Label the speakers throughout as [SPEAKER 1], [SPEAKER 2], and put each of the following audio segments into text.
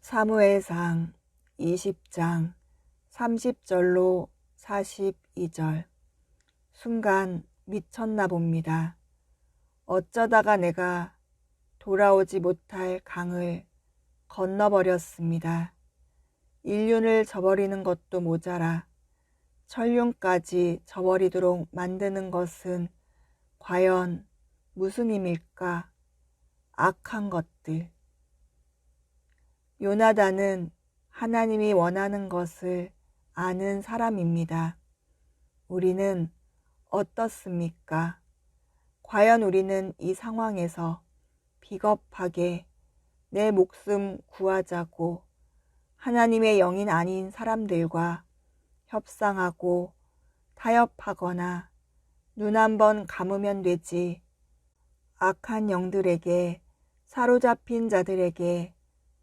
[SPEAKER 1] 사무엘상 20장 30절로 42절. 순간 미쳤나 봅니다. 어쩌다가 내가 돌아오지 못할 강을 건너버렸습니다. 인륜을 저버리는 것도 모자라 천륜까지 저버리도록 만드는 것은 과연 무슨 힘일까? 악한 것들. 요나단은 하나님이 원하는 것을 아는 사람입니다. 우리는 어떻습니까? 과연 우리는 이 상황에서 비겁하게 내 목숨 구하자고 하나님의 영인 아닌 사람들과 협상하고 타협하거나 눈 한번 감으면 되지, 악한 영들에게 사로잡힌 자들에게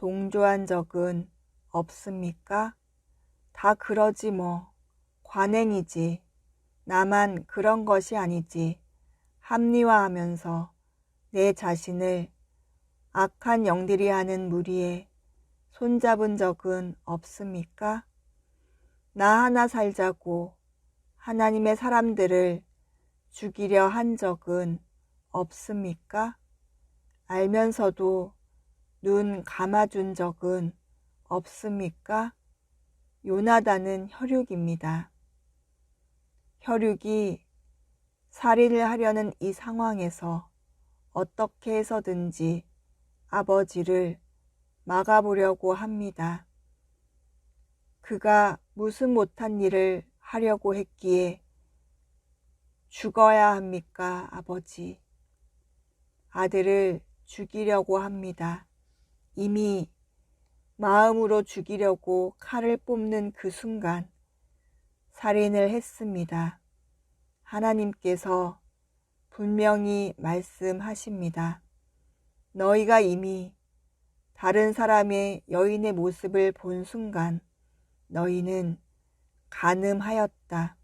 [SPEAKER 1] 동조한 적은 없습니까? 다 그러지 뭐. 관행이지. 나만 그런 것이 아니지. 합리화하면서 내 자신을 악한 영들이 하는 무리에 손잡은 적은 없습니까? 나 하나 살자고 하나님의 사람들을 죽이려 한 적은 없습니까? 알면서도 눈 감아준 적은 없습니까? 요나단은 혈육입니다. 혈육이 살인을 하려는 이 상황에서 어떻게 해서든지 아버지를 막아보려고 합니다. 그가 무슨 못한 일을 하려고 했기에 죽어야 합니까, 아버지? 아들을 죽이려고 합니다. 이미 마음으로 죽이려고 칼을 뽑는 그 순간 살인을 했습니다. 하나님께서 분명히 말씀하십니다. 너희가 이미 다른 사람의 여인의 모습을 본 순간 너희는 간음하였다.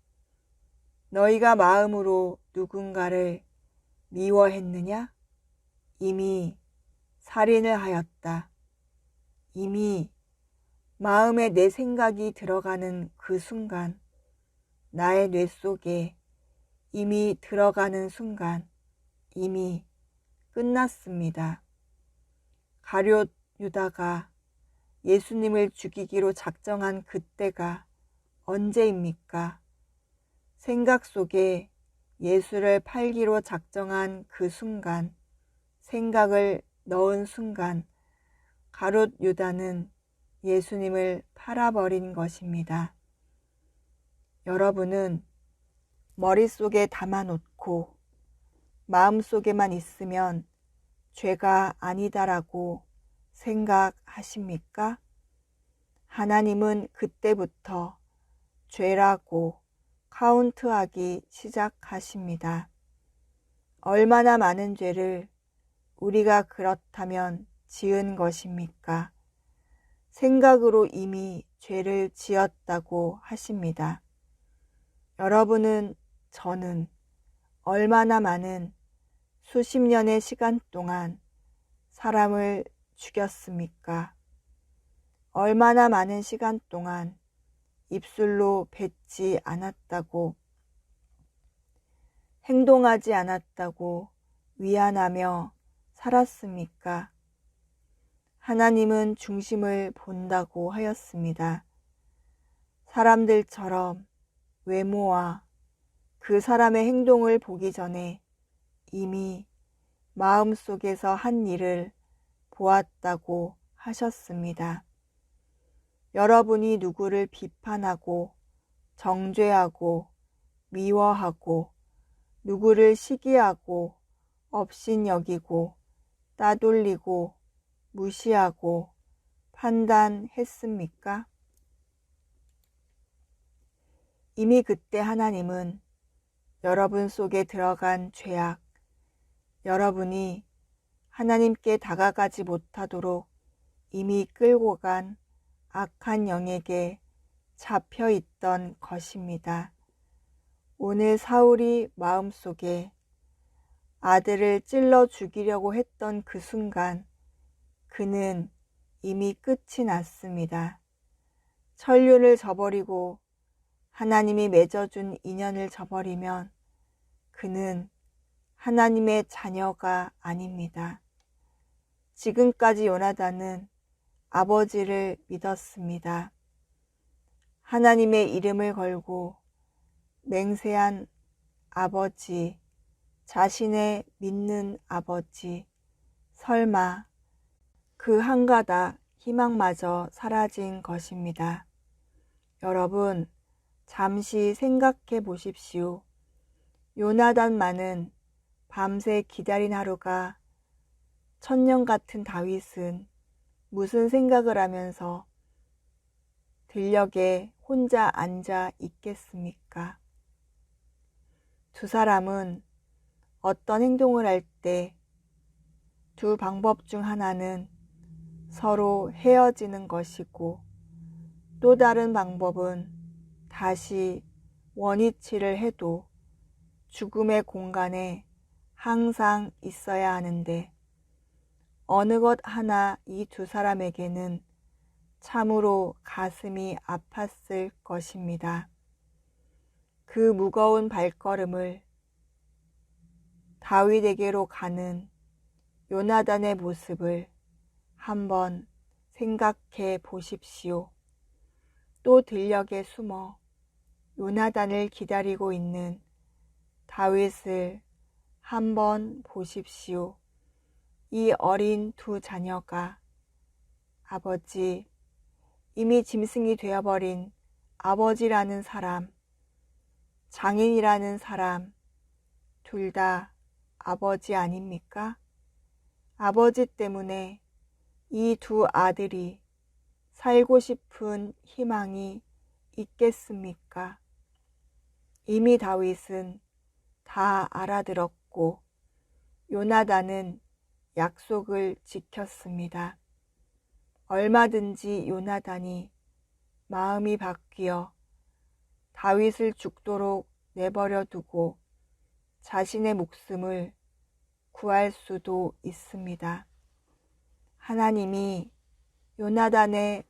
[SPEAKER 1] 너희가 마음으로 누군가를 미워했느냐? 이미 살인을 하였다. 이미 마음에 내 생각이 들어가는 그 순간, 나의 뇌 속에 이미 들어가는 순간 이미 끝났습니다. 가룟 유다가 예수님을 죽이기로 작정한 그때가 언제입니까? 생각 속에 예수를 팔기로 작정한 그 순간, 생각을 넣은 순간 가룟 유다는 예수님을 팔아버린 것입니다. 여러분은 머릿속에 담아놓고 마음속에만 있으면 죄가 아니다라고 생각하십니까? 하나님은 그때부터 죄라고 카운트하기 시작하십니다. 얼마나 많은 죄를 우리가 그렇다면 지은 것입니까? 생각으로 이미 죄를 지었다고 하십니다. 여러분은, 저는 얼마나 많은 수십 년의 시간 동안 사람을 죽였습니까? 얼마나 많은 시간 동안 입술로 뱉지 않았다고, 행동하지 않았다고 위안하며 살았습니까? 하나님은 중심을 본다고 하였습니다. 사람들처럼 외모와 그 사람의 행동을 보기 전에 이미 마음속에서 한 일을 보았다고 하셨습니다. 여러분이 누구를 비판하고 정죄하고 미워하고 누구를 시기하고 업신여기고 따돌리고 무시하고 판단했습니까? 이미 그때 하나님은 여러분 속에 들어간 죄악, 여러분이 하나님께 다가가지 못하도록 이미 끌고 간 악한 영에게 잡혀 있던 것입니다. 오늘 사울이 마음속에 아들을 찔러 죽이려고 했던 그 순간 그는 이미 끝이 났습니다. 천륜을 저버리고 하나님이 맺어준 인연을 저버리면 그는 하나님의 자녀가 아닙니다. 지금까지 요나단은 아버지를 믿었습니다. 하나님의 이름을 걸고 맹세한 아버지, 자신의 믿는 아버지, 설마 그 한 가닥 희망마저 사라진 것입니다. 여러분, 잠시 생각해 보십시오. 요나단만은 밤새 기다린 하루가 천년 같은 다윗은 무슨 생각을 하면서 들녘에 혼자 앉아 있겠습니까? 두 사람은 어떤 행동을 할 때 두 방법 중 하나는 서로 헤어지는 것이고 또 다른 방법은 다시 원위치를 해도 죽음의 공간에 항상 있어야 하는데 어느 것 하나 이 두 사람에게는 참으로 가슴이 아팠을 것입니다. 그 무거운 발걸음을 다윗에게로 가는 요나단의 모습을 한번 생각해 보십시오. 또 들녘에 숨어 요나단을 기다리고 있는 다윗을 한번 보십시오. 이 어린 두 자녀가 아버지, 이미 짐승이 되어버린 아버지라는 사람, 장인이라는 사람, 둘 다 아버지 아닙니까? 아버지 때문에 이 두 아들이 살고 싶은 희망이 있겠습니까? 이미 다윗은 다 알아들었고 요나단은 약속을 지켰습니다. 얼마든지 요나단이 마음이 바뀌어 다윗을 죽도록 내버려 두고 자신의 목숨을 구할 수도 있습니다. 하나님이 요나단의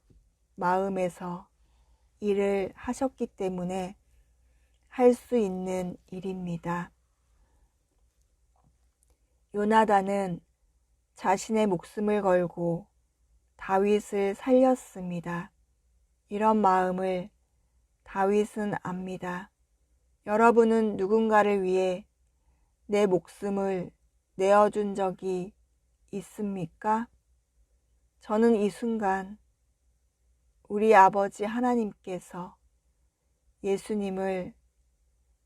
[SPEAKER 1] 마음에서 일을 하셨기 때문에 할 수 있는 일입니다. 요나단은 자신의 목숨을 걸고 다윗을 살렸습니다. 이런 마음을 다윗은 압니다. 여러분은 누군가를 위해 내 목숨을 내어준 적이 있습니까? 저는 이 순간 우리 아버지 하나님께서 예수님을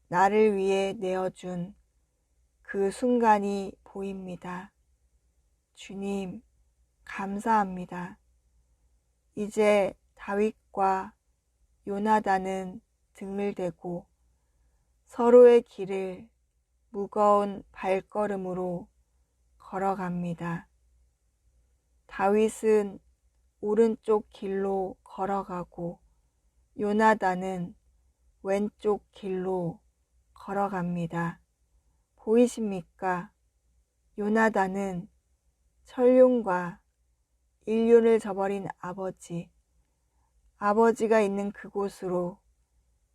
[SPEAKER 1] 나를 위해 내어준 그 순간이 보입니다. 주님, 감사합니다. 이제 다윗과 요나단은 등을 대고 서로의 길을 무거운 발걸음으로 걸어갑니다. 다윗은 오른쪽 길로 걸어가고 요나단은 왼쪽 길로 걸어갑니다. 보이십니까? 요나단은 천륜과 인륜을 저버린 아버지가 있는 그곳으로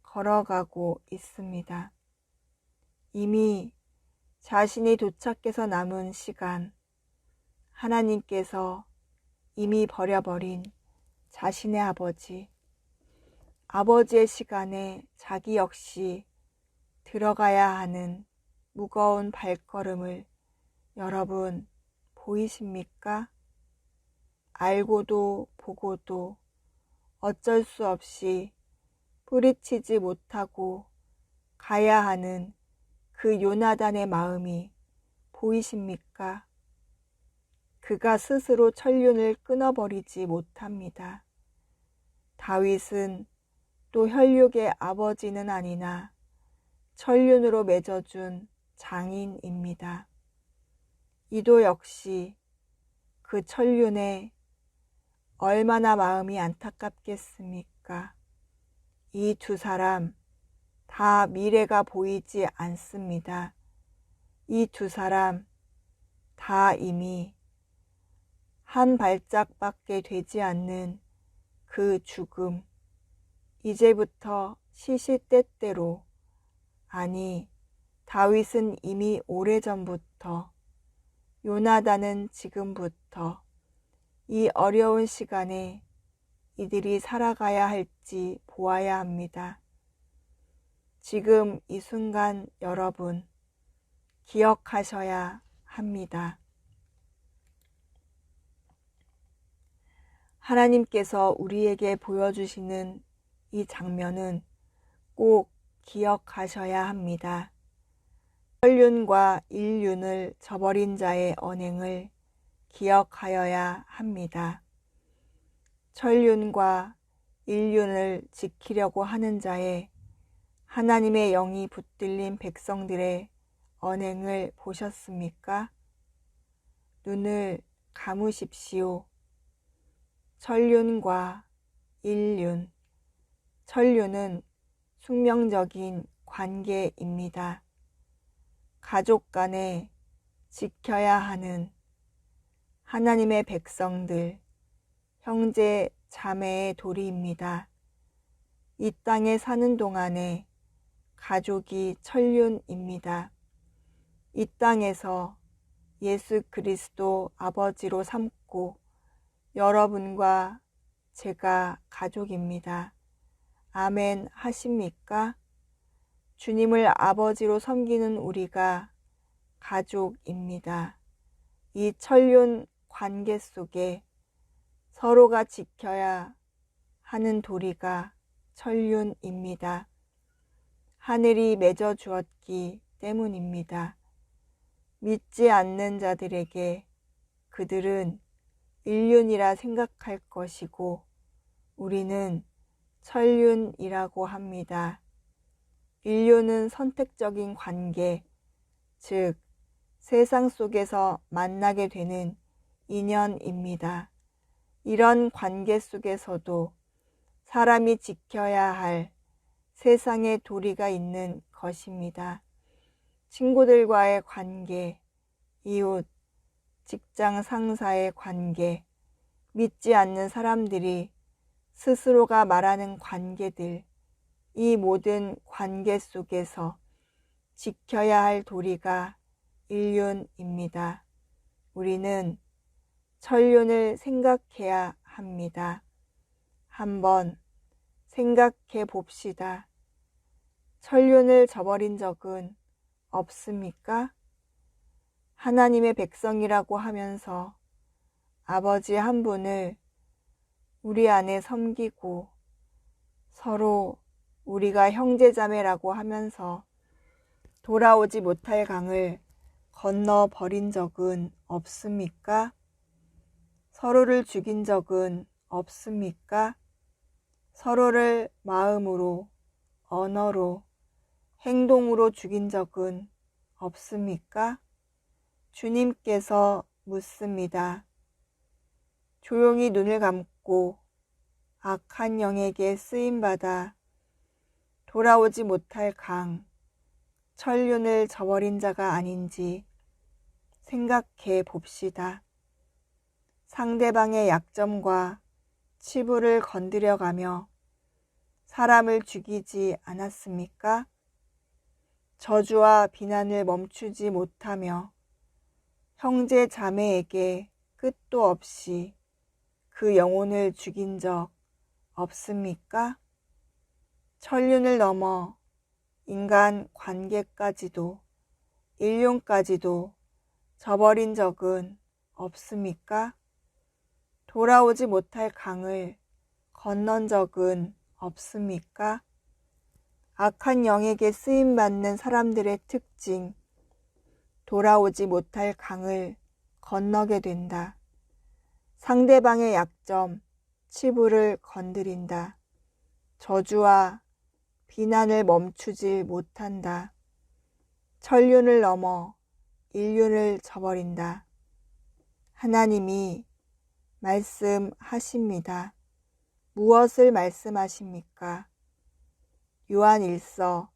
[SPEAKER 1] 걸어가고 있습니다. 이미 자신이 도착해서 남은 시간, 하나님께서 이미 버려버린 자신의 아버지의 시간에 자기 역시 들어가야 하는 무거운 발걸음을 여러분 보이십니까? 알고도 보고도 어쩔 수 없이 뿌리치지 못하고 가야 하는 그 요나단의 마음이 보이십니까? 그가 스스로 천륜을 끊어버리지 못합니다. 다윗은 또 혈육의 아버지는 아니나 천륜으로 맺어준 장인입니다. 이도 역시 그 천륜에 얼마나 마음이 안타깝겠습니까? 이 두 사람 다 미래가 보이지 않습니다. 이 두 사람 다 이미 한 발짝밖에 되지 않는 그 죽음, 이제부터 시시때때로, 아니 다윗은 이미 오래전부터, 요나단은 지금부터 이 어려운 시간에 이들이 살아가야 할지 보아야 합니다. 지금 이 순간 여러분 기억하셔야 합니다. 하나님께서 우리에게 보여주시는 이 장면은 꼭 기억하셔야 합니다. 천륜과 인륜을 저버린 자의 언행을 기억하여야 합니다. 천륜과 인륜을 지키려고 하는 자의 하나님의 영이 붙들린 백성들의 언행을 보셨습니까? 눈을 감으십시오. 천륜과 인륜. 천륜은 숙명적인 관계입니다. 가족 간에 지켜야 하는 하나님의 백성들, 형제 자매의 도리입니다. 이 땅에 사는 동안에 가족이 천륜입니다. 이 땅에서 예수 그리스도 아버지로 삼고 여러분과 제가 가족입니다. 아멘 하십니까? 주님을 아버지로 섬기는 우리가 가족입니다. 이 천륜 관계 속에 서로가 지켜야 하는 도리가 천륜입니다. 하늘이 맺어 주었기 때문입니다. 믿지 않는 자들에게 그들은 인륜이라 생각할 것이고 우리는 천륜이라고 합니다. 인륜은 선택적인 관계, 즉 세상 속에서 만나게 되는 인연입니다. 이런 관계 속에서도 사람이 지켜야 할 세상의 도리가 있는 것입니다. 친구들과의 관계, 이웃, 직장 상사의 관계, 믿지 않는 사람들이 스스로가 말하는 관계들, 이 모든 관계 속에서 지켜야 할 도리가 인륜입니다. 우리는 천륜을 생각해야 합니다. 한번 생각해 봅시다. 천륜을 저버린 적은 없습니까? 하나님의 백성이라고 하면서 아버지 한 분을 우리 안에 섬기고 서로 우리가 형제자매라고 하면서 돌아오지 못할 강을 건너 버린 적은 없습니까? 서로를 죽인 적은 없습니까? 서로를 마음으로, 언어로, 행동으로 죽인 적은 없습니까? 주님께서 묻습니다. 조용히 눈을 감고 악한 영에게 쓰임받아 돌아오지 못할 강, 천륜을 저버린 자가 아닌지 생각해 봅시다. 상대방의 약점과 치부를 건드려가며 사람을 죽이지 않았습니까? 저주와 비난을 멈추지 못하며 형제 자매에게 끝도 없이 그 영혼을 죽인 적 없습니까? 천륜을 넘어 인간 관계까지도 인륜까지도 저버린 적은 없습니까? 돌아오지 못할 강을 건넌 적은 없습니까? 악한 영에게 쓰임받는 사람들의 특징, 돌아오지 못할 강을 건너게 된다. 상대방의 약점, 치부를 건드린다. 저주와 비난을 멈추지 못한다. 천륜을 넘어 인륜을 저버린다. 하나님이 말씀하십니다. 무엇을 말씀하십니까? 요한일서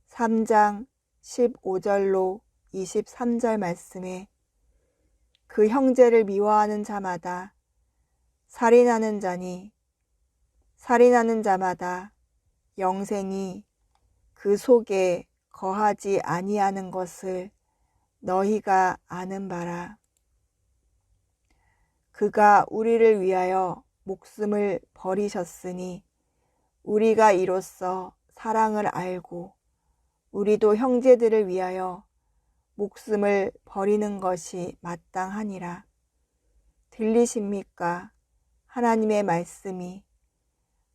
[SPEAKER 1] 3장 15절로 23절 말씀에 그 형제를 미워하는 자마다 살인하는 자니 살인하는 자마다 영생이 그 속에 거하지 아니하는 것을 너희가 아는 바라. 그가 우리를 위하여 목숨을 버리셨으니 우리가 이로써 사랑을 알고 우리도 형제들을 위하여 목숨을 버리는 것이 마땅하니라. 들리십니까? 하나님의 말씀이,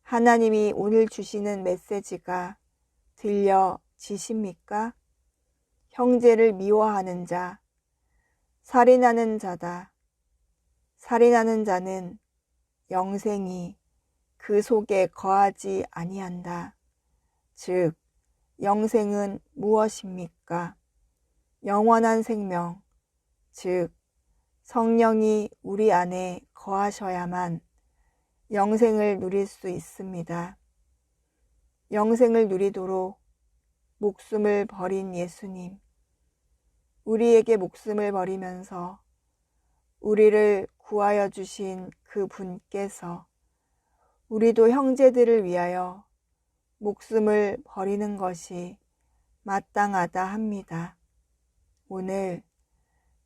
[SPEAKER 1] 하나님이 오늘 주시는 메시지가 들려지십니까? 형제를 미워하는 자, 살인하는 자다. 살인하는 자는 영생이 그 속에 거하지 아니한다. 즉, 영생은 무엇입니까? 영원한 생명, 즉 성령이 우리 안에 거하셔야만 영생을 누릴 수 있습니다. 영생을 누리도록 목숨을 버린 예수님, 우리에게 목숨을 버리면서 우리를 구하여 주신 그 분께서 우리도 형제들을 위하여 목숨을 버리는 것이 마땅하다 합니다. 오늘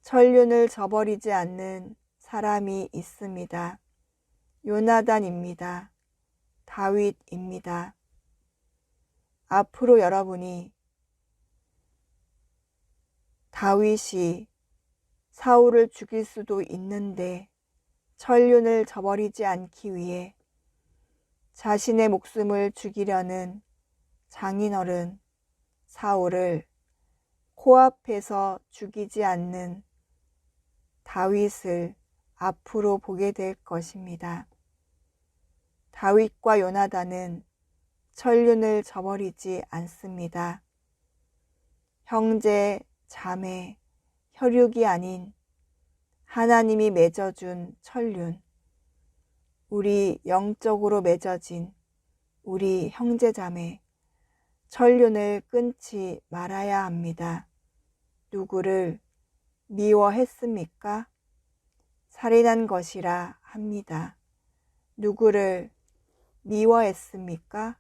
[SPEAKER 1] 천륜을 저버리지 않는 사람이 있습니다. 요나단입니다. 다윗입니다. 앞으로 여러분이 다윗이 사울을 죽일 수도 있는데 천륜을 저버리지 않기 위해 자신의 목숨을 죽이려는 장인어른 사울을 코앞에서 죽이지 않는 다윗을 앞으로 보게 될 것입니다. 다윗과 요나단은 천륜을 저버리지 않습니다. 형제, 자매, 혈육이 아닌 하나님이 맺어준 천륜, 우리 영적으로 맺어진 우리 형제자매, 천륜을 끊지 말아야 합니다. 누구를 미워했습니까? 살인한 것이라 합니다. 누구를 미워했습니까?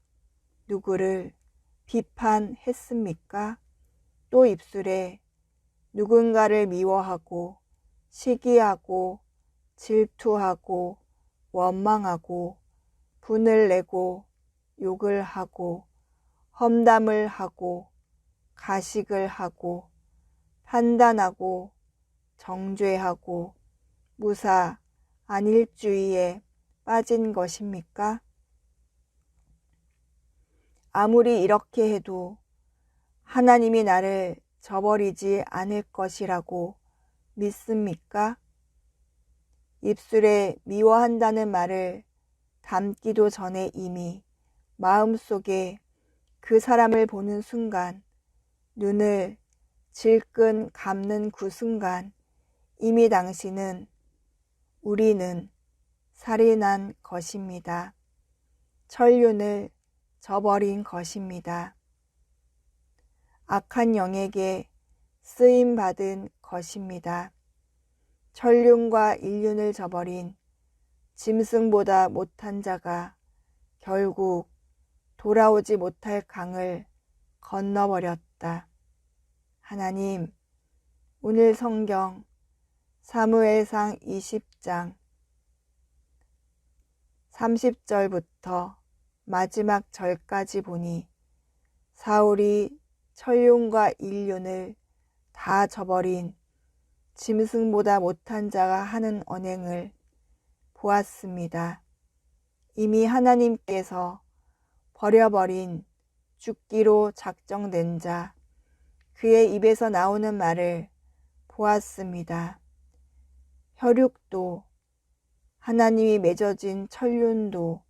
[SPEAKER 1] 누구를 비판했습니까? 또 입술에 누군가를 미워하고 시기하고 질투하고 원망하고 분을 내고 욕을 하고 험담을 하고 가식을 하고 판단하고 정죄하고 무사 안일주의에 빠진 것입니까? 아무리 이렇게 해도 하나님이 나를 저버리지 않을 것이라고 믿습니까? 입술에 미워한다는 말을 담기도 전에 이미 마음속에 그 사람을 보는 순간, 눈을 질끈 감는 그 순간 이미 당신은, 우리는 살인한 것입니다. 천륜을 저버린 것입니다. 악한 영에게 쓰임받은 것입니다. 천륜과 인륜을 저버린 짐승보다 못한 자가 결국 돌아오지 못할 강을 건너버렸다. 하나님, 오늘 성경 사무엘상 20장 30절부터 마지막 절까지 보니 사울이 천륜과 인륜을 다 저버린 짐승보다 못한 자가 하는 언행을 보았습니다. 이미 하나님께서 버려버린 죽기로 작정된 자, 그의 입에서 나오는 말을 보았습니다. 혈육도 하나님이 맺어진 천륜도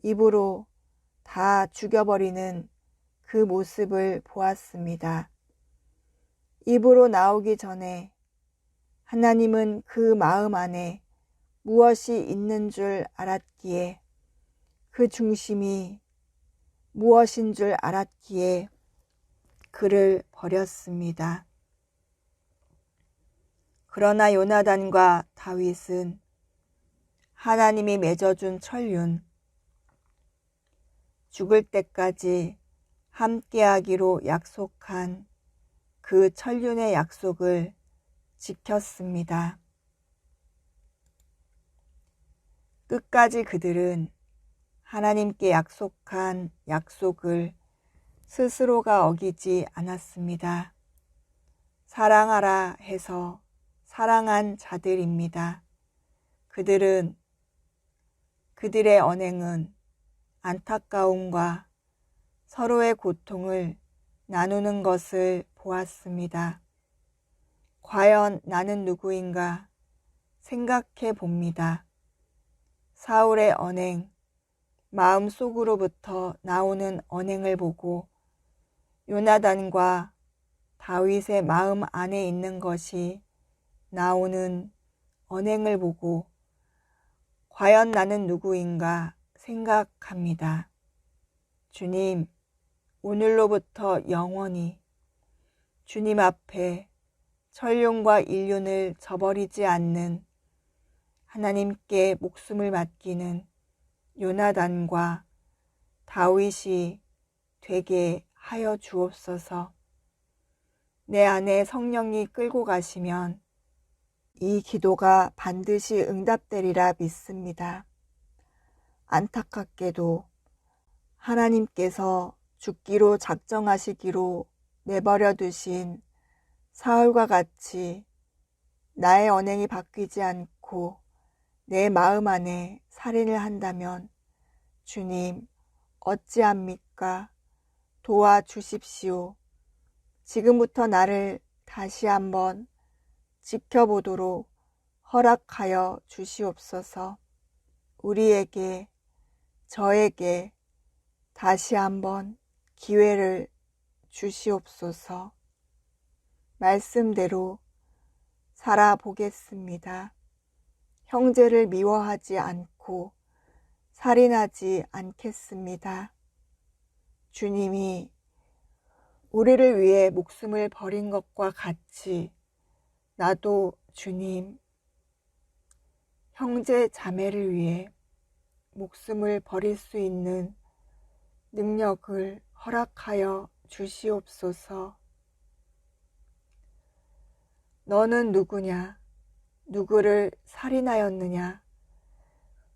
[SPEAKER 1] 입으로 다 죽여버리는 그 모습을 보았습니다. 입으로 나오기 전에 하나님은 그 마음 안에 무엇이 있는 줄 알았기에, 그 중심이 무엇인 줄 알았기에 그를 버렸습니다. 그러나 요나단과 다윗은 하나님이 맺어준 천륜, 죽을 때까지 함께하기로 약속한 그 천륜의 약속을 지켰습니다. 끝까지 그들은 하나님께 약속한 약속을 스스로가 어기지 않았습니다. 사랑하라 해서 사랑한 자들입니다. 그들의 언행은 안타까움과 서로의 고통을 나누는 것을 보았습니다. 과연 나는 누구인가 생각해 봅니다. 사울의 언행, 마음속으로부터 나오는 언행을 보고 요나단과 다윗의 마음 안에 있는 것이 나오는 언행을 보고 과연 나는 누구인가 생각합니다. 주님, 오늘로부터 영원히 주님 앞에 천륜과 인륜을 저버리지 않는 하나님께 목숨을 맡기는 요나단과 다윗이 되게 하여 주옵소서. 내 안에 성령이 끌고 가시면 이 기도가 반드시 응답되리라 믿습니다. 안타깝게도 하나님께서 죽기로 작정하시기로 내버려 두신 사울과 같이 나의 언행이 바뀌지 않고 내 마음 안에 살인을 한다면 주님 어찌합니까? 도와주십시오. 지금부터 나를 다시 한번 지켜보도록 허락하여 주시옵소서. 우리에게, 저에게 다시 한번 기회를 주시옵소서. 말씀대로 살아보겠습니다. 형제를 미워하지 않고 살인하지 않겠습니다. 주님이 우리를 위해 목숨을 버린 것과 같이 나도 주님, 형제 자매를 위해 목숨을 버릴 수 있는 능력을 허락하여 주시옵소서. 너는 누구냐? 누구를 살인하였느냐?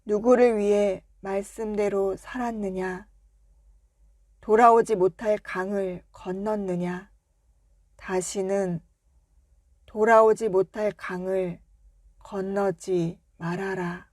[SPEAKER 1] 누구를 위해 말씀대로 살았느냐? 돌아오지 못할 강을 건넜느냐? 다시는 돌아오지 못할 강을 건너지 말아라.